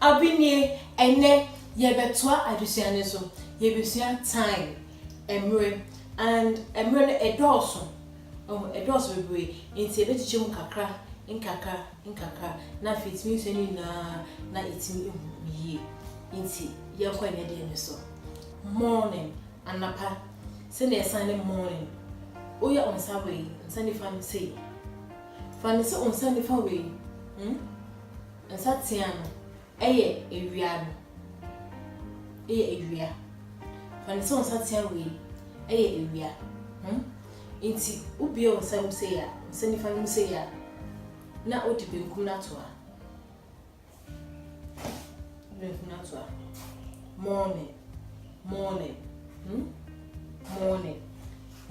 Abinye ene yebetwa adusiane so yebesua time emre and emre no edoso edoso bebre nti ebetiche mu kakra nkakra na fitimi so ni na etimi ehuyie nti yakwa ne de ne so morning anapa se na Sunday morning oya on Saturday Sunday fan say on Sunday fan we nsatiano eye ewia no ewia fan se on Saturday we eye ewia nti ubie on Sunday say ya Sunday fan say ya na odi benkum na to a morning morning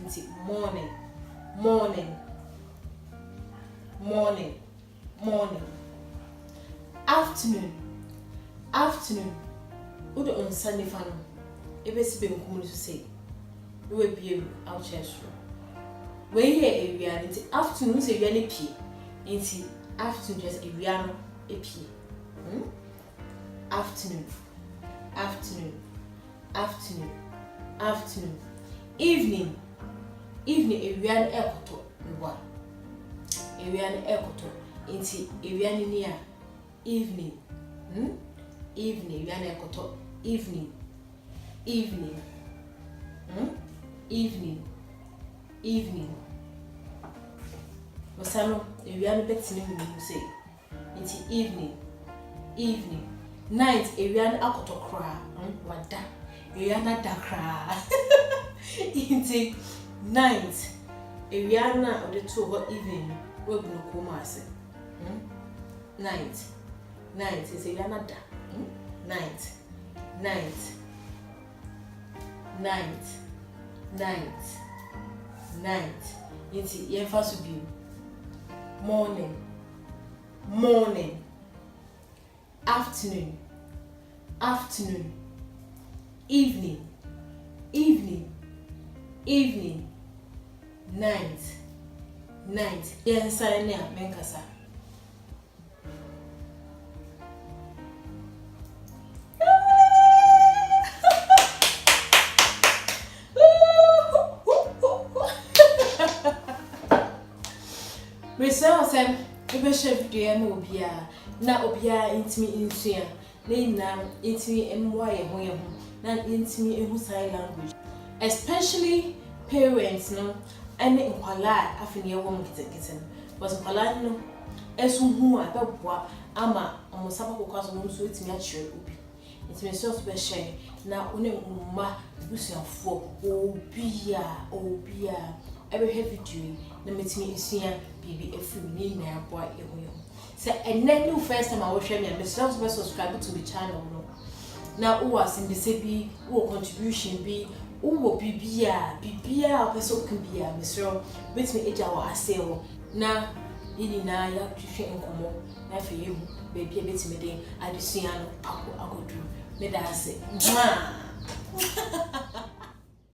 nti morning afternoon odi on Sunday fan ebesi benkum no say we biem out church we here ewia nti afternoon say ewia ne pie nti afternoon just ewia no epie afternoon evening ewia no ekoto mwa ewia no ekoto nti ewia ni ni a evening ewia no ekoto evening Wasano ewia no betini mu say nti evening night ewia no akoto kra wada ewia na da kra nti night ewia na ode to ho evening we bu no koma ase night is ewia na da night nti ye fa so bi morning afternoon evening night yes I na menkasa Resell sem ebe chef de na obia intimi insua na intimi emwa ye ho na intimi ehu sign language especially parents no ene nkwala afini ye wo mkitekete was nkwala no esu hu a beboa ama omosaba kokwaso no so etimi a chere obi intimi so be share na one mma busuafo obia ebe video na metimi insua bibi efiri ni na aboa ehoyo se enne new first time I watch me and subscribe to the channel no na who was in the sebi who contribution be who bibia person can be a Mr. with me eja wa asewo na yini na ya twehwe nkomo na fe yehu baby betimi den adesua no papo agodu me da ase